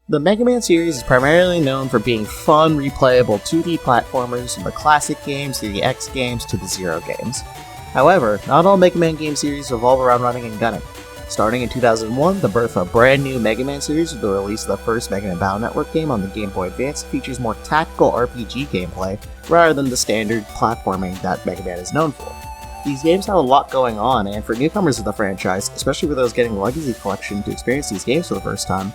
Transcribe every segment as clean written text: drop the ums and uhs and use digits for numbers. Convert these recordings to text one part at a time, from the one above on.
The Mega Man series is primarily known for being fun, replayable 2D platformers from the classic games to the X games to the Zero games. However, not all Mega Man game series revolve around running and gunning. Starting in 2001, the birth of a brand new Mega Man series with the release of the first Mega Man Battle Network game on the Game Boy Advance features more tactical RPG gameplay rather than the standard platforming that Mega Man is known for. These games have a lot going on, and for newcomers of the franchise, especially for those getting the Legacy Collection to experience these games for the first time,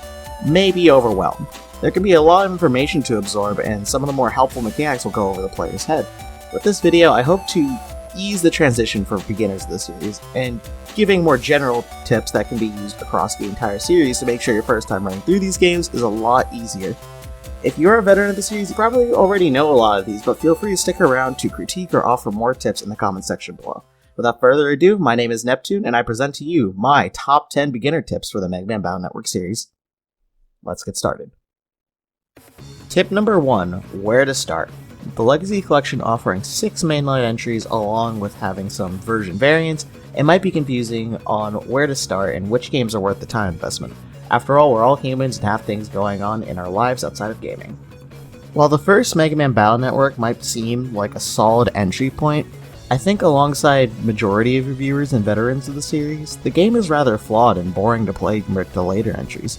may be overwhelmed. There can be a lot of information to absorb, and some of the more helpful mechanics will go over the player's head. With this video, I hope to ease the transition for beginners of the series, and giving more general tips that can be used across the entire series to make sure your first time running through these games is a lot easier. If you're a veteran of the series, you probably already know a lot of these, but feel free to stick around to critique or offer more tips in the comment section below. Without further ado, my name is Neptune, and I present to you my top 10 beginner tips for the Mega Man Battle Network series. Let's get started. Tip number 1, where to start. The Legacy Collection offering 6 mainline entries along with having some version variants, it might be confusing on where to start and which games are worth the time investment. After all, we're all humans and have things going on in our lives outside of gaming. While the first Mega Man Battle Network might seem like a solid entry point, I think alongside majority of reviewers and veterans of the series, the game is rather flawed and boring to play compared to the later entries.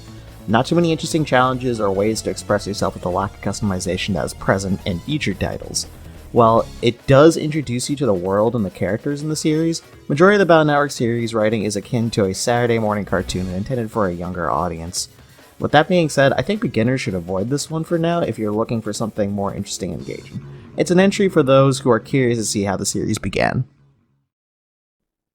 Not too many interesting challenges or ways to express yourself with the lack of customization that is present in future titles. While it does introduce you to the world and the characters in the series, majority of the Battle Network series writing is akin to a Saturday morning cartoon and intended for a younger audience. With that being said, I think beginners should avoid this one for now if you're looking for something more interesting and engaging. It's an entry for those who are curious to see how the series began.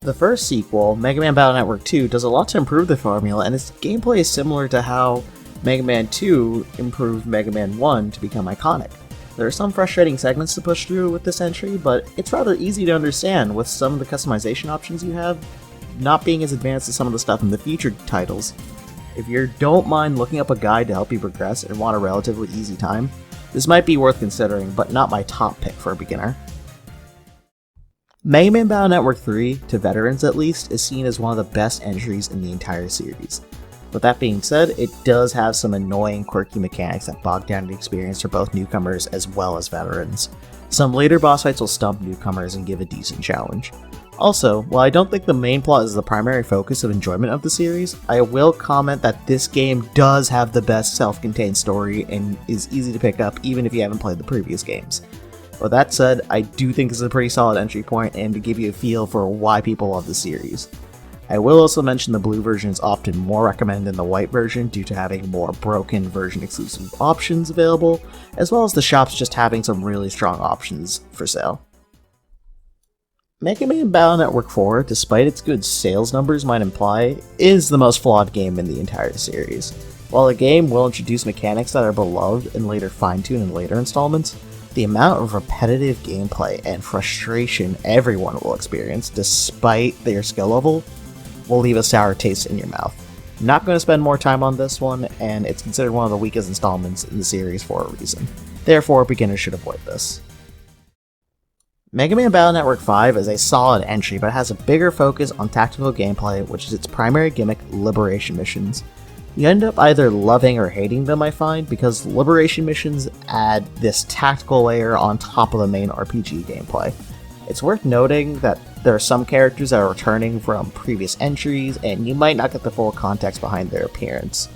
The first sequel, Mega Man Battle Network 2, does a lot to improve the formula, and its gameplay is similar to how Mega Man 2 improved Mega Man 1 to become iconic. There are some frustrating segments to push through with this entry, but it's rather easy to understand with some of the customization options you have not being as advanced as some of the stuff in the future titles. If you don't mind looking up a guide to help you progress and want a relatively easy time, this might be worth considering, but not my top pick for a beginner. Mega Man Battle Network 3, to veterans at least, is seen as one of the best entries in the entire series. With that being said, it does have some annoying, quirky mechanics that bog down the experience for both newcomers as well as veterans. Some later boss fights will stump newcomers and give a decent challenge. Also, while I don't think the main plot is the primary focus of enjoyment of the series, I will comment that this game does have the best self-contained story and is easy to pick up even if you haven't played the previous games. With that said, I do think this is a pretty solid entry point and to give you a feel for why people love the series. I will also mention the blue version is often more recommended than the white version due to having more broken version exclusive options available, as well as the shops just having some really strong options for sale. Mega Man Battle Network 4, despite its good sales numbers might imply, is the most flawed game in the entire series. While the game will introduce mechanics that are beloved and later fine-tuned in later installments, the amount of repetitive gameplay and frustration everyone will experience, despite their skill level, will leave a sour taste in your mouth. I'm not going to spend more time on this one, and it's considered one of the weakest installments in the series for a reason. Therefore, beginners should avoid this. Mega Man Battle Network 5 is a solid entry, but it has a bigger focus on tactical gameplay, which is its primary gimmick, Liberation missions. You end up either loving or hating them, I find, because Liberation missions add this tactical layer on top of the main RPG gameplay. It's worth noting that there are some characters that are returning from previous entries, and you might not get the full context behind their appearance.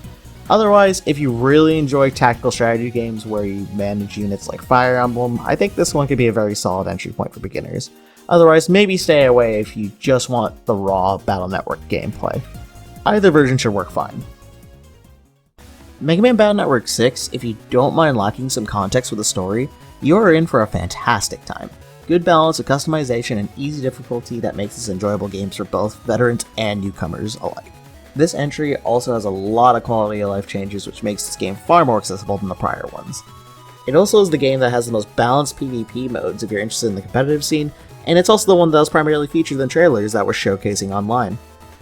Otherwise, if you really enjoy tactical strategy games where you manage units like Fire Emblem, I think this one could be a very solid entry point for beginners. Otherwise, maybe stay away if you just want the raw Battle Network gameplay. Either version should work fine. Mega Man Battle Network 6, if you don't mind lacking some context with the story, you are in for a fantastic time. Good balance of customization and easy difficulty that makes this enjoyable games for both veterans and newcomers alike. This entry also has a lot of quality of life changes which makes this game far more accessible than the prior ones. It also is the game that has the most balanced PvP modes if you're interested in the competitive scene, and it's also the one that was primarily featured in trailers that were showcasing online.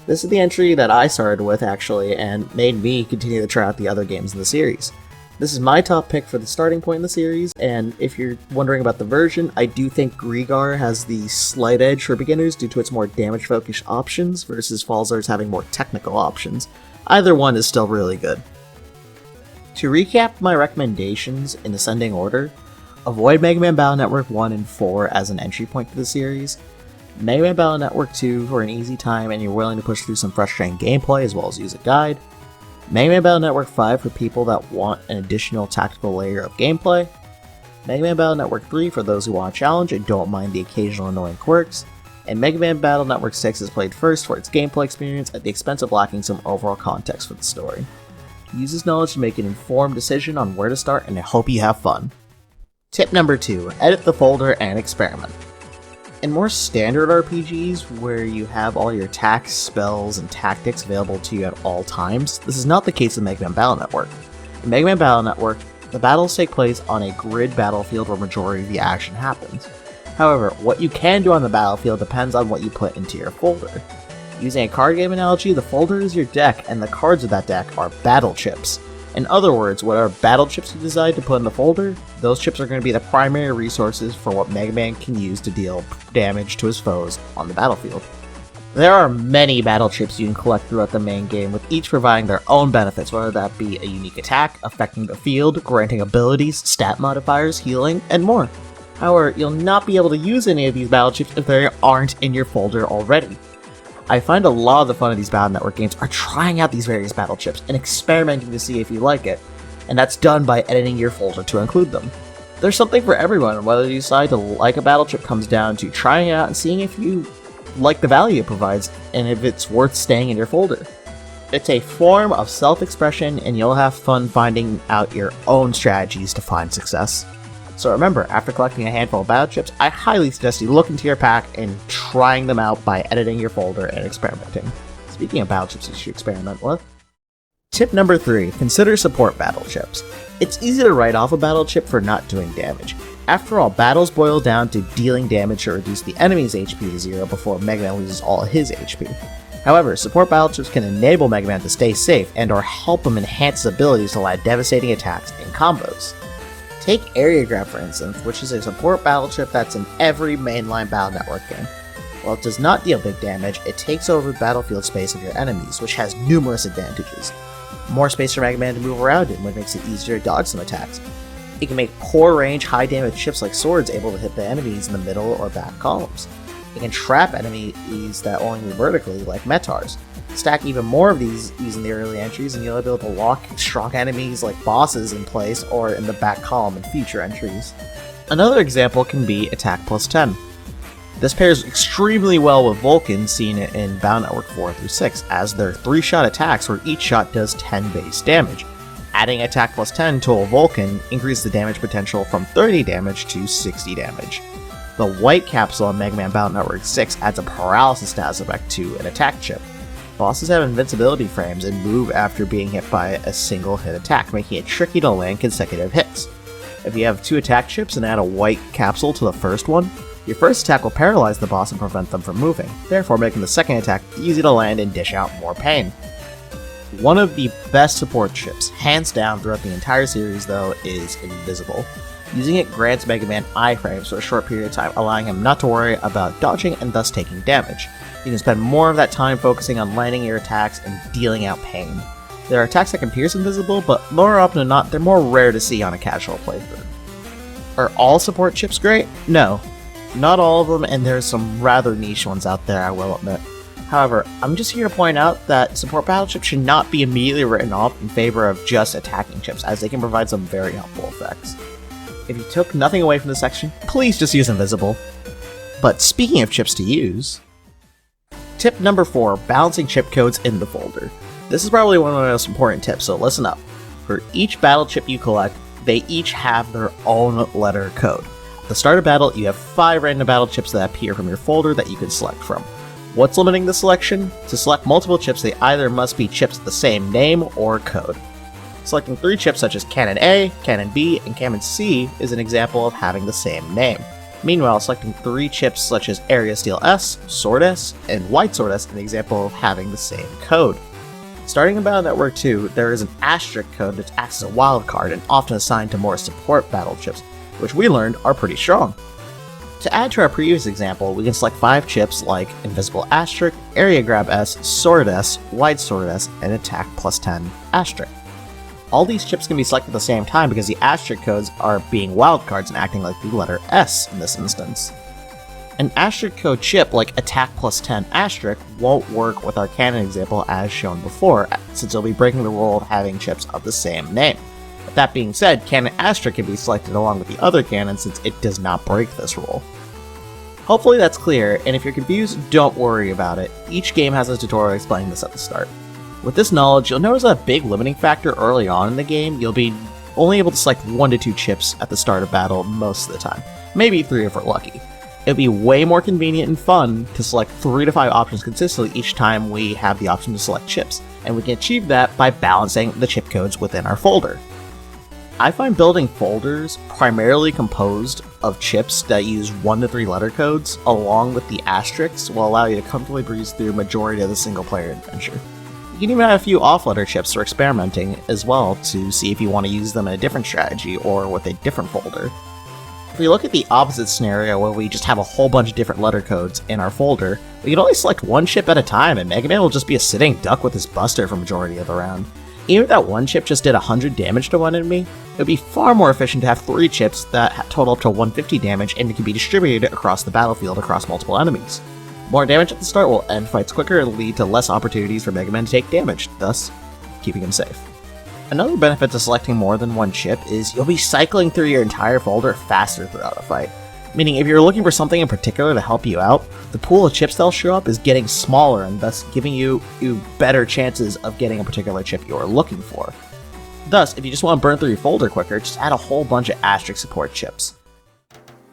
This is the entry that I started with, actually, and made me continue to try out the other games in the series. This is my top pick for the starting point in the series, and if you're wondering about the version, I do think Grigar has the slight edge for beginners due to its more damage-focused options versus Falzar's having more technical options. Either one is still really good. To recap my recommendations in ascending order, avoid Mega Man Battle Network 1 and 4 as an entry point to the series, Mega Man Battle Network 2 for an easy time and you're willing to push through some frustrating gameplay as well as use a guide, Mega Man Battle Network 5 for people that want an additional tactical layer of gameplay, Mega Man Battle Network 3 for those who want a challenge and don't mind the occasional annoying quirks, and Mega Man Battle Network 6 is played first for its gameplay experience at the expense of lacking some overall context for the story. Use this knowledge to make an informed decision on where to start, and I hope you have fun. Tip number 2, edit the folder and experiment. In more standard RPGs, where you have all your attacks, spells, and tactics available to you at all times, this is not the case in Mega Man Battle Network. In Mega Man Battle Network, the battles take place on a grid battlefield where majority of the action happens. However, what you can do on the battlefield depends on what you put into your folder. Using a card game analogy, the folder is your deck, and the cards of that deck are battle chips. In other words, whatever battle chips you decide to put in the folder, those chips are going to be the primary resources for what Mega Man can use to deal damage to his foes on the battlefield. There are many battle chips you can collect throughout the main game, with each providing their own benefits, whether that be a unique attack, affecting the field, granting abilities, stat modifiers, healing, and more. However, you'll not be able to use any of these battle chips if they aren't in your folder already. I find a lot of the fun of these Battle Network games are trying out these various battle chips and experimenting to see if you like it, and that's done by editing your folder to include them. There's something for everyone, and whether you decide to like a battle chip comes down to trying it out and seeing if you like the value it provides and if it's worth staying in your folder. It's a form of self-expression, and you'll have fun finding out your own strategies to find success. So remember, after collecting a handful of battle chips, I highly suggest you look into your pack and trying them out by editing your folder and experimenting. Speaking of battle chips you should experiment with. Tip number 3, consider support battle chips. It's easy to write off a battle chip for not doing damage. After all, battles boil down to dealing damage to reduce the enemy's HP to 0 before Mega Man loses all of his HP. However, support battle chips can enable Mega Man to stay safe and or help him enhance his abilities to land devastating attacks and combos. Take Area Grab for instance, which is a support battle chip that's in every mainline Battle Network game. While it does not deal big damage, it takes over the battlefield space of your enemies, which has numerous advantages. More space for Mega Man to move around in, which makes it easier to dodge some attacks. It can make poor range, high damage chips like swords able to hit the enemies in the middle or back columns. It can trap enemies that only move vertically, like Metars. Stack even more of these using the early entries, and you'll be able to lock strong enemies like bosses in place or in the back column in future entries. Another example can be Attack plus 10. This pairs extremely well with Vulcan, seen in Battle Network 4 through 6, as they're 3-shot attacks where each shot does 10 base damage. Adding Attack plus 10 to a Vulcan increases the damage potential from 30 damage to 60 damage. The White Capsule on Mega Man Battle Network 6 adds a paralysis status effect to an attack chip. Bosses have invincibility frames and move after being hit by a single hit attack, making it tricky to land consecutive hits. If you have 2 attack chips and add a White Capsule to the first one, your first attack will paralyze the boss and prevent them from moving, therefore making the second attack easy to land and dish out more pain. One of the best support chips, hands down throughout the entire series though, is Invisible. Using it grants Mega Man iframes for a short period of time, allowing him not to worry about dodging and thus taking damage. You can spend more of that time focusing on landing your attacks and dealing out pain. There are attacks that can pierce Invisible, but more often than not, they're more rare to see on a casual playthrough. Are all support chips great? No. Not all of them, and there's some rather niche ones out there, I will admit. However, I'm just here to point out that support battle chips should not be immediately written off in favor of just attacking chips, as they can provide some very helpful effects. If you took nothing away from this section, please just use Invisible. But speaking of chips to use, tip number 4, balancing chip codes in the folder. This is probably one of the most important tips, so listen up. For each battle chip you collect, they each have their own letter code. At the start of battle, you have 5 random battle chips that appear from your folder that you can select from. What's limiting the selection? To select multiple chips, they either must be chips with the same name or code. Selecting 3 chips such as Cannon A, Cannon B, and Cannon C is an example of having the same name. Meanwhile, selecting 3 chips such as Area Steel S, Sword S, and White Sword S is an example of having the same code. Starting in Battle Network 2, there is an asterisk code that acts as a wildcard and often assigned to more support battle chips, which we learned are pretty strong. To add to our previous example, we can select 5 chips like Invisible Asterisk, Area Grab S, Sword S, White Sword S, and Attack plus 10 Asterisk. All these chips can be selected at the same time because the asterisk codes are being wildcards and acting like the letter S in this instance. An asterisk code chip like attack plus 10 asterisk won't work with our cannon example as shown before, since it'll be breaking the rule of having chips of the same name. But that being said, cannon asterisk can be selected along with the other cannon since it does not break this rule. Hopefully that's clear, and if you're confused, don't worry about it. Each game has a tutorial explaining this at the start. With this knowledge, you'll notice a big limiting factor early on in the game. You'll be only able to select 1 to 2 chips at the start of battle most of the time, maybe 3 if we're lucky. It'll be way more convenient and fun to select 3 to 5 options consistently each time we have the option to select chips, and we can achieve that by balancing the chip codes within our folder. I find building folders primarily composed of chips that use 1 to 3 letter codes along with the asterisks will allow you to comfortably breeze through the majority of the single player adventure. You can even have a few off-letter chips for experimenting as well to see if you want to use them in a different strategy or with a different folder. If we look at the opposite scenario where we just have a whole bunch of different letter codes in our folder, we can only select 1 chip at a time and Mega Man will just be a sitting duck with his buster for the majority of the round. Even if that 1 chip just did 100 damage to one enemy, it would be far more efficient to have 3 chips that total up to 150 damage and can be distributed across the battlefield across multiple enemies. More damage at the start will end fights quicker and lead to less opportunities for Mega Man to take damage, thus keeping him safe. Another benefit to selecting more than 1 chip is you'll be cycling through your entire folder faster throughout a fight. Meaning if you're looking for something in particular to help you out, the pool of chips that'll show up is getting smaller and thus giving you better chances of getting a particular chip you're looking for. Thus, if you just want to burn through your folder quicker, just add a whole bunch of asterisk support chips.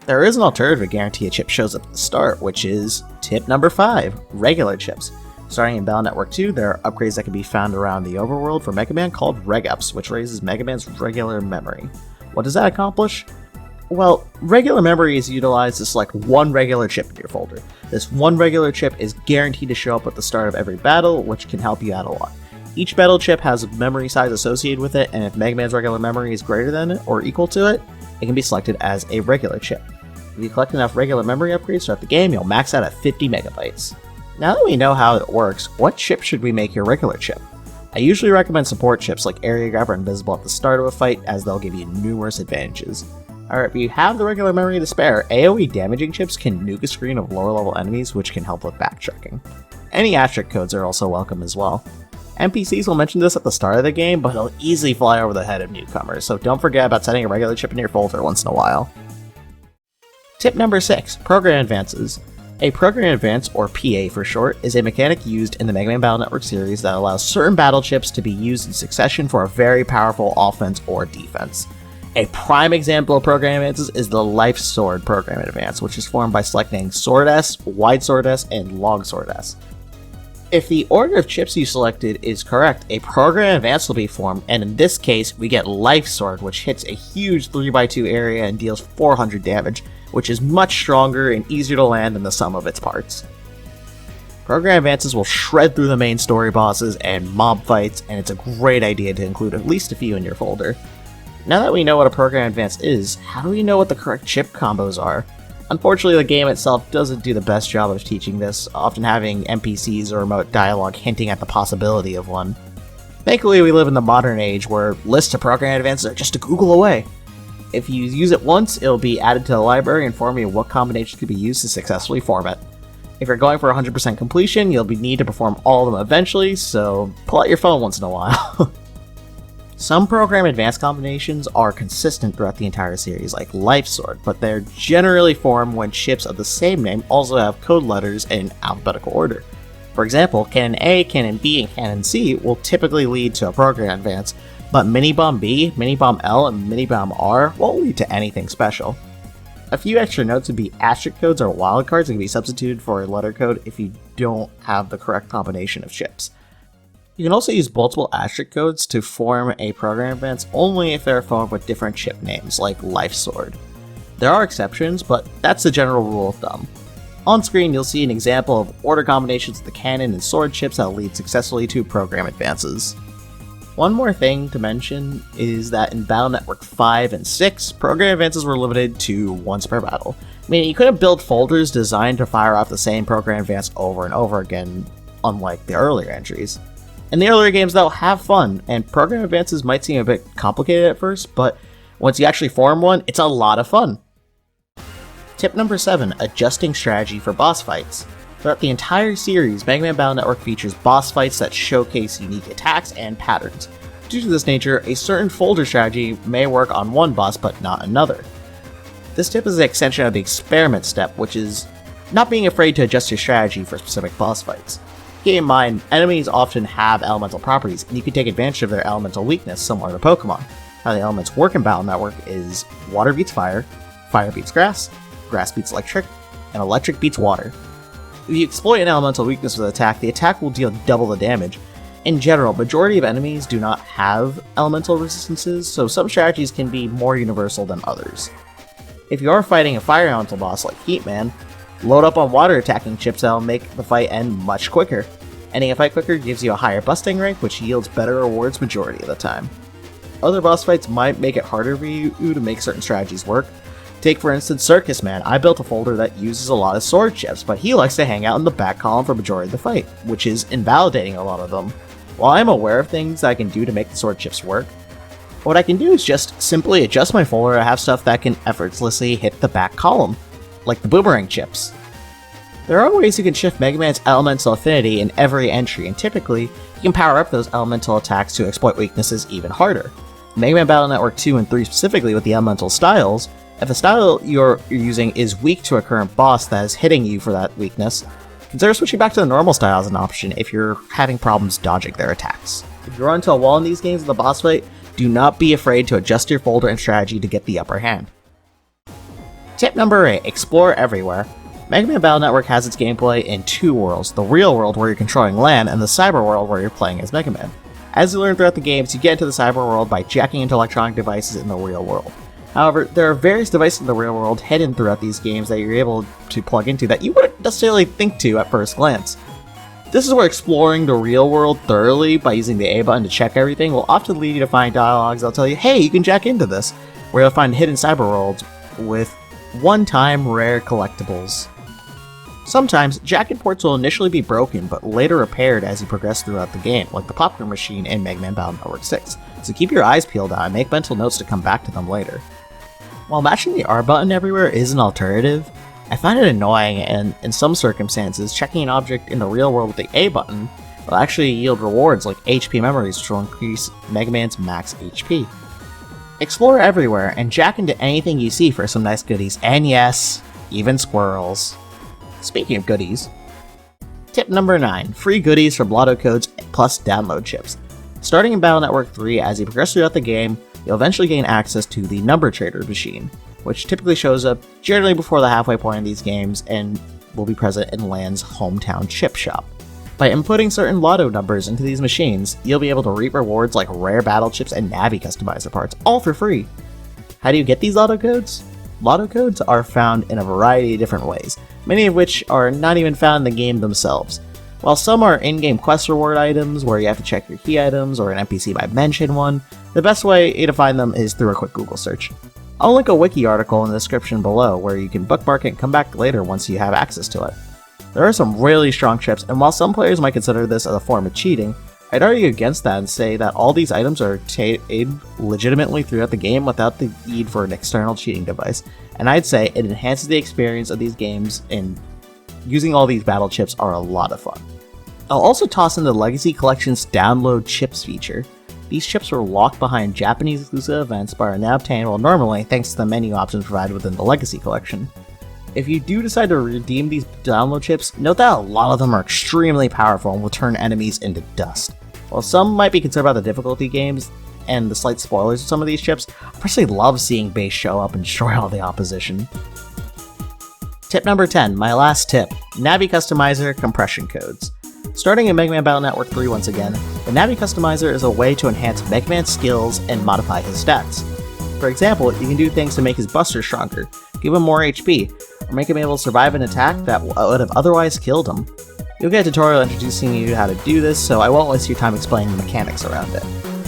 There is an alternative to guarantee a chip shows up at the start, which is tip number 5, regular chips. Starting in Battle Network 2, there are upgrades that can be found around the overworld for Mega Man called Reg-Ups, which raises Mega Man's regular memory. What does that accomplish? Well, regular memory is utilized to select 1 regular chip in your folder. This 1 regular chip is guaranteed to show up at the start of every battle, which can help you out a lot. Each battle chip has a memory size associated with it, and if Mega Man's regular memory is greater than it or equal to it, it can be selected as a regular chip. If you collect enough regular memory upgrades throughout the game, you'll max out at 50 megabytes. Now that we know how it works, what chip should we make your regular chip? I usually recommend support chips like Area Grab or Invisible at the start of a fight, as they'll give you numerous advantages. Or if you have the regular memory to spare, AoE damaging chips can nuke a screen of lower level enemies, which can help with backtracking. Any asterisk codes are also welcome as well. NPCs will mention this at the start of the game, but they'll easily fly over the head of newcomers, so don't forget about setting a regular chip in your folder once in a while. Tip number 6, Program Advances. A Program Advance, or PA for short, is a mechanic used in the Mega Man Battle Network series that allows certain battle chips to be used in succession for a very powerful offense or defense. A prime example of Program Advances is the Life Sword Program Advance, which is formed by selecting Sword S, Wide Sword S, and Long Sword S. If the order of chips you selected is correct, a Program Advance will be formed, and in this case, we get Life Sword, which hits a huge 3x2 area and deals 400 damage, which is much stronger and easier to land than the sum of its parts. Program Advances will shred through the main story bosses and mob fights, and it's a great idea to include at least a few in your folder. Now that we know what a Program Advance is, how do we know what the correct chip combos are? Unfortunately, the game itself doesn't do the best job of teaching this, often having NPCs or remote dialogue hinting at the possibility of one. Thankfully, we live in the modern age where lists of Program Advances are just a Google away. If you use it once, it'll be added to the library informing you what combinations could be used to successfully form it. If you're going for 100% completion, you'll need to perform all of them eventually, so pull out your phone once in a while. Some Program Advance combinations are consistent throughout the entire series, like Life Sword, but they're generally formed when chips of the same name also have code letters in alphabetical order. For example, Cannon A, Cannon B, and Cannon C will typically lead to a Program Advance, but Mini Bomb B, Mini Bomb L, and Mini Bomb R won't lead to anything special. A few extra notes would be asterisk codes or wildcards that can be substituted for a letter code if you don't have the correct combination of chips. You can also use multiple asterisk codes to form a Program Advance only if they're formed with different chip names, like Life Sword. There are exceptions, but that's the general rule of thumb. On screen, you'll see an example of order combinations of the cannon and sword chips that lead successfully to Program Advances. One more thing to mention is that in Battle Network 5 and 6, Program Advances were limited to once per battle, meaning you couldn't build folders designed to fire off the same Program Advance over and over again, unlike the earlier entries. In the earlier games, though, have fun, and program advances might seem a bit complicated at first, but once you actually form one, it's a lot of fun. Tip number 7, adjusting strategy for boss fights. Throughout the entire series, Mega Man Battle Network features boss fights that showcase unique attacks and patterns. Due to this nature, a certain folder strategy may work on one boss but not another. This tip is an extension of the experiment step, which is not being afraid to adjust your strategy for specific boss fights. Keep in mind, enemies often have elemental properties, and you can take advantage of their elemental weakness similar to Pokemon. How the elements work in Battle Network is water beats fire, fire beats grass, grass beats electric, and electric beats water. If you exploit an elemental weakness with an attack, the attack will deal double the damage. In general, majority of enemies do not have elemental resistances, so some strategies can be more universal than others. If you are fighting a fire elemental boss like Heatman, load up on water attacking chips that will make the fight end much quicker. Ending a fight quicker gives you a higher busting rank, which yields better rewards majority of the time. Other boss fights might make it harder for you to make certain strategies work. Take for instance Circus Man. I built a folder that uses a lot of sword chips, but he likes to hang out in the back column for majority of the fight, which is invalidating a lot of them. While I'm aware of things I can do to make the sword chips work, what I can do is just simply adjust my folder to have stuff that can effortlessly hit the back column, like the boomerang chips. There are ways you can shift Mega Man's elemental affinity in every entry, and typically, you can power up those elemental attacks to exploit weaknesses even harder. Mega Man Battle Network 2 and 3 specifically with the elemental styles, if the style you're using is weak to a current boss that is hitting you for that weakness, consider switching back to the normal style as an option if you're having problems dodging their attacks. If you run into a wall in these games in the boss fight, do not be afraid to adjust your folder and strategy to get the upper hand. Tip number 8, explore everywhere. Mega Man Battle Network has its gameplay in two worlds, the real world where you're controlling Lan and the cyber world where you're playing as Mega Man. As you learn throughout the games, you get into the cyber world by jacking into electronic devices in the real world. However, there are various devices in the real world hidden throughout these games that you're able to plug into that you wouldn't necessarily think to at first glance. This is where exploring the real world thoroughly by using the A button to check everything will often lead you to find dialogues that'll tell you, hey, you can jack into this, where you'll find hidden cyber worlds with one-time rare collectibles. Sometimes, jacket ports will initially be broken, but later repaired as you progress throughout the game, like the popcorn machine in Mega Man Battle Network 6, so keep your eyes peeled out and make mental notes to come back to them later. While mashing the R button everywhere is an alternative, I find it annoying, and in some circumstances, checking an object in the real world with the A button will actually yield rewards like HP memories, which will increase Mega Man's max HP. Explore everywhere and jack into anything you see for some nice goodies, and yes, even squirrels. Speaking of goodies, tip number 9, free goodies from Lotto Codes plus download chips. Starting in Battle Network 3, as you progress throughout the game, you'll eventually gain access to the Number Trader machine, which typically shows up generally before the halfway point in these games and will be present in Lan's hometown chip shop. By inputting certain Lotto numbers into these machines, you'll be able to reap rewards like rare battle chips and Navi customizer parts, all for free. How do you get these Lotto Codes? Lotto Codes are found in a variety of different ways, many of which are not even found in the game themselves. While some are in-game quest reward items where you have to check your key items or an NPC might mention one, the best way to find them is through a quick Google search. I'll link a wiki article in the description below where you can bookmark it and come back later once you have access to it. There are some really strong chips, and while some players might consider this as a form of cheating, I'd argue against that and say that all these items are obtained legitimately throughout the game without the need for an external cheating device, and I'd say it enhances the experience of these games, and using all these battle chips are a lot of fun. I'll also toss in the Legacy Collection's download chips feature. These chips were locked behind Japanese exclusive events but are now obtainable normally thanks to the menu options provided within the Legacy Collection. If you do decide to redeem these download chips, note that a lot of them are extremely powerful and will turn enemies into dust. While some might be concerned about the difficulty games and the slight spoilers of some of these chips, I personally love seeing base show up and destroy all the opposition. Tip number 10, my last tip, Navi Customizer Compression Codes. Starting in Mega Man Battle Network 3 once again, the Navi Customizer is a way to enhance Mega Man's skills and modify his stats. For example, you can do things to make his buster stronger, give him more HP, or make him able to survive an attack that would have otherwise killed him. You'll get a tutorial introducing you to how to do this, so I won't waste your time explaining the mechanics around it.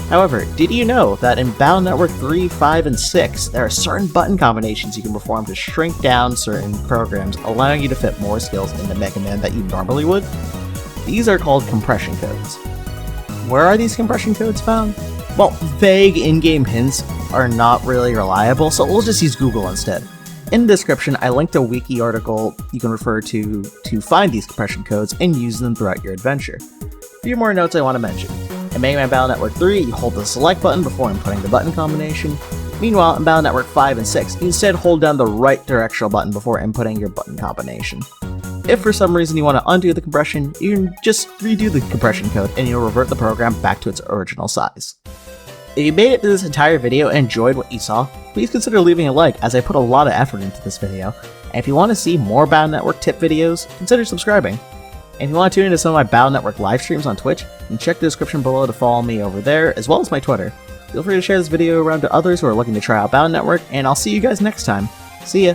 However, did you know that in Battle Network 3, 5, and 6, there are certain button combinations you can perform to shrink down certain programs, allowing you to fit more skills into Mega Man that you normally would? These are called compression codes. Where are these compression codes found? Well, vague in-game hints are not really reliable, so we'll just use Google instead. In the description, I linked a wiki article you can refer to find these compression codes and use them throughout your adventure. A few more notes I want to mention. In Mega Man Battle Network 3, you hold the select button before inputting the button combination. Meanwhile, in Battle Network 5 and 6, you instead hold down the right directional button before inputting your button combination. If for some reason you want to undo the compression, you can just redo the compression code and you'll revert the program back to its original size. If you made it through this entire video and enjoyed what you saw, please consider leaving a like as I put a lot of effort into this video. And if you want to see more Battle Network tip videos, consider subscribing. And if you want to tune into some of my Battle Network live streams on Twitch, then check the description below to follow me over there, as well as my Twitter. Feel free to share this video around to others who are looking to try out Battle Network, and I'll see you guys next time. See ya!